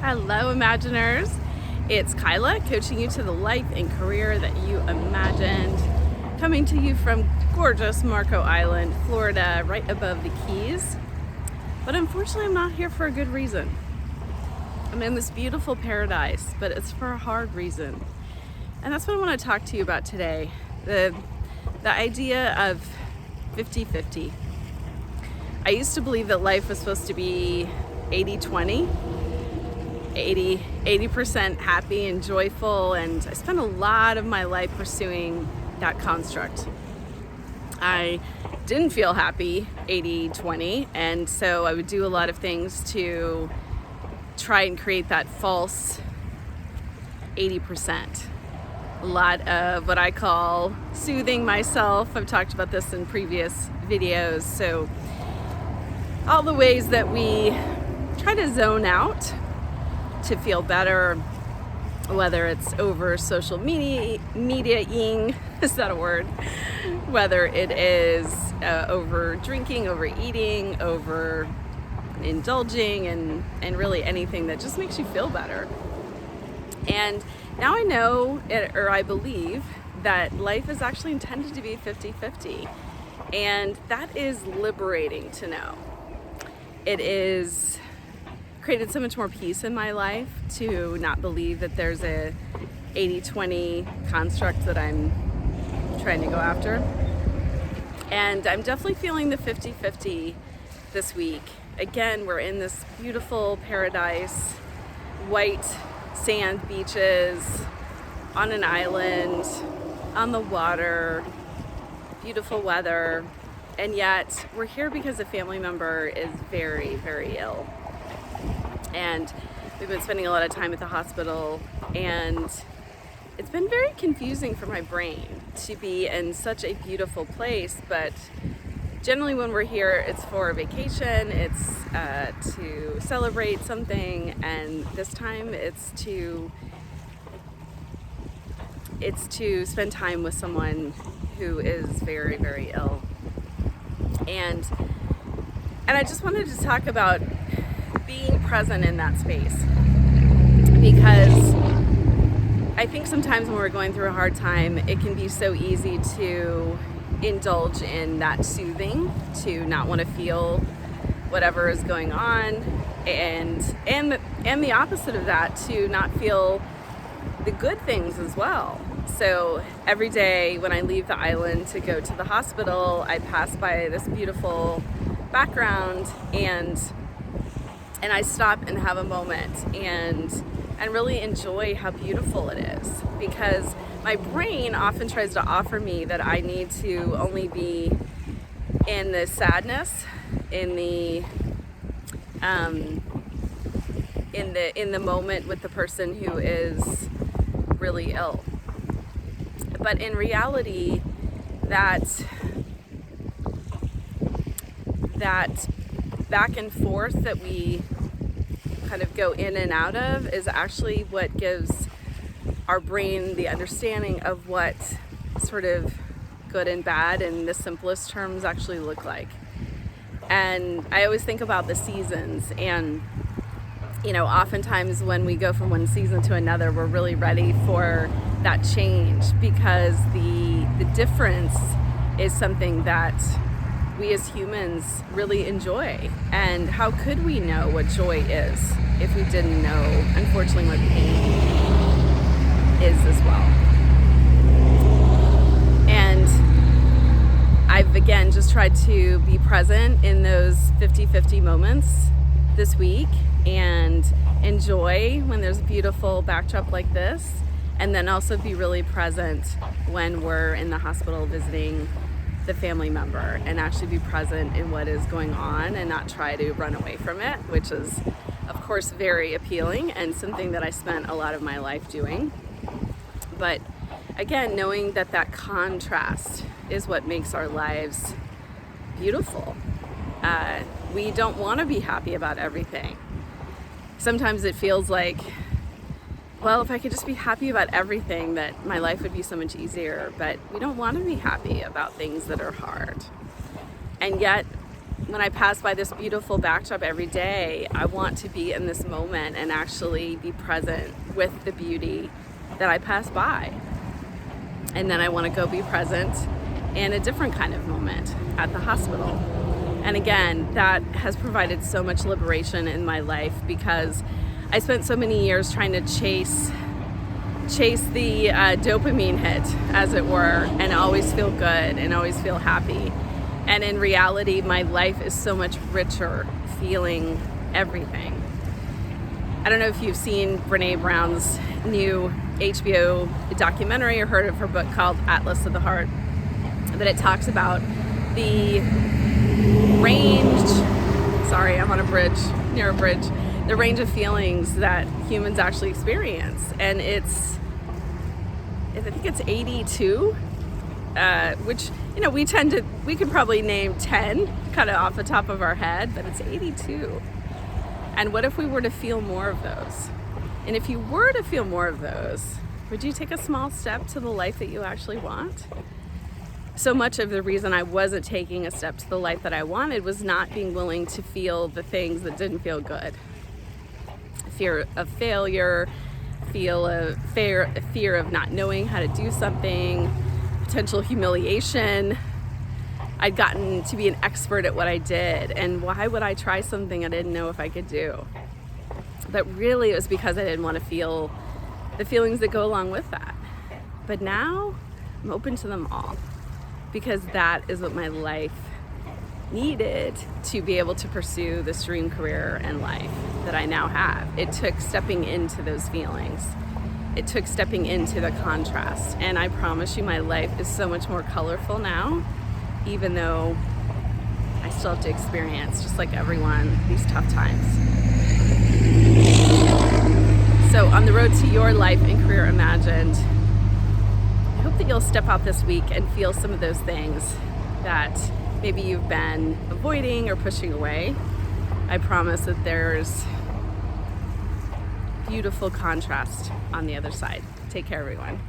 Hello, Imaginers. It's Kyla, coaching you to the life and career that you imagined. Coming to you from gorgeous Marco Island, Florida, right above the Keys. But unfortunately, I'm not here for a good reason. I'm in this beautiful paradise, but it's for a hard reason. And that's what I want to talk to you about today. The idea of 50-50. I used to believe that life was supposed to be 80-20. 80% happy and joyful, and I spent a lot of my life pursuing that construct. I didn't feel happy 80-20, and so I would do a lot of things to try and create that false 80%. A lot of what I call soothing myself. I've talked about this in previous videos. So all the ways that we try to zone out to feel better, whether it's over social media-ing, is that a word? Whether it is over drinking, overeating, over indulging, and really anything that just makes you feel better. And now I know, or I believe, that life is actually intended to be 50-50. And that is liberating to know. It is created so much more peace in my life to not believe that there's a 80-20 construct that I'm trying to go after. And I'm definitely feeling the 50-50 this week. Again, we're in this beautiful paradise, white sand beaches, on an island, on the water, beautiful weather, and yet we're here because a family member is very, very ill. And we've been spending a lot of time at the hospital, and it's been very confusing for my brain to be in such a beautiful place, but generally when we're here, it's for a vacation, it's to celebrate something, and this time it's to spend time with someone who is very, very ill. And I just wanted to talk about being present in that space, because I think sometimes when we're going through a hard time, it can be so easy to indulge in that soothing, to not want to feel whatever is going on, and the opposite of that, to not feel the good things as well. So every day when I leave the island to go to the hospital, I pass by this beautiful background, and I stop and have a moment and really enjoy how beautiful it is, because my brain often tries to offer me that I need to only be in the sadness, in the moment with the person who is really ill. But in reality, that back and forth that we kind of go in and out of is actually what gives our brain the understanding of what sort of good and bad in the simplest terms actually look like. And I always think about the seasons, and oftentimes when we go from one season to another, we're really ready for that change, because the difference is something that we as humans really enjoy. And how could we know what joy is if we didn't know, unfortunately, what pain is as well? And I've again just tried to be present in those 50-50 moments this week and enjoy when there's a beautiful backdrop like this, and then also be really present when we're in the hospital visiting the family member, and actually be present in what is going on and not try to run away from it, which is of course very appealing and something that I spent a lot of my life doing. But again, knowing that contrast is what makes our lives beautiful. We don't want to be happy about everything. Sometimes it feels like, well, if I could just be happy about everything, that my life would be so much easier. But we don't want to be happy about things that are hard. And yet when I pass by this beautiful backdrop every day, I want to be in this moment and actually be present with the beauty that I pass by. And then I want to go be present in a different kind of moment at the hospital. And again, that has provided so much liberation in my life, because I spent so many years trying to chase the dopamine hit, as it were, and always feel good and always feel happy. And in reality, my life is so much richer feeling everything. I don't know if you've seen Brene Brown's new HBO documentary or heard of her book called Atlas of the Heart, but it talks about the range, sorry, I'm on a bridge, near a bridge, the range of feelings that humans actually experience. And I think it's 82, which, we could probably name 10 kind of off the top of our head, but it's 82. And what if we were to feel more of those? And if you were to feel more of those, would you take a small step to the life that you actually want? So much of the reason I wasn't taking a step to the life that I wanted was not being willing to feel the things that didn't feel good. Fear of failure, fear of not knowing how to do something, potential humiliation. I'd gotten to be an expert at what I did, and why would I try something I didn't know if I could do? But really it was because I didn't want to feel the feelings that go along with that. But now I'm open to them all, because that is what my life needed to be able to pursue this dream career and life that I now have. It took stepping into those feelings. It took stepping into the contrast. And I promise you, my life is so much more colorful now, even though I still have to experience, just like everyone, these tough times. So on the road to your life and career imagined, I hope that you'll step out this week and feel some of those things that maybe you've been avoiding or pushing away. I promise that there's beautiful contrast on the other side. Take care, everyone.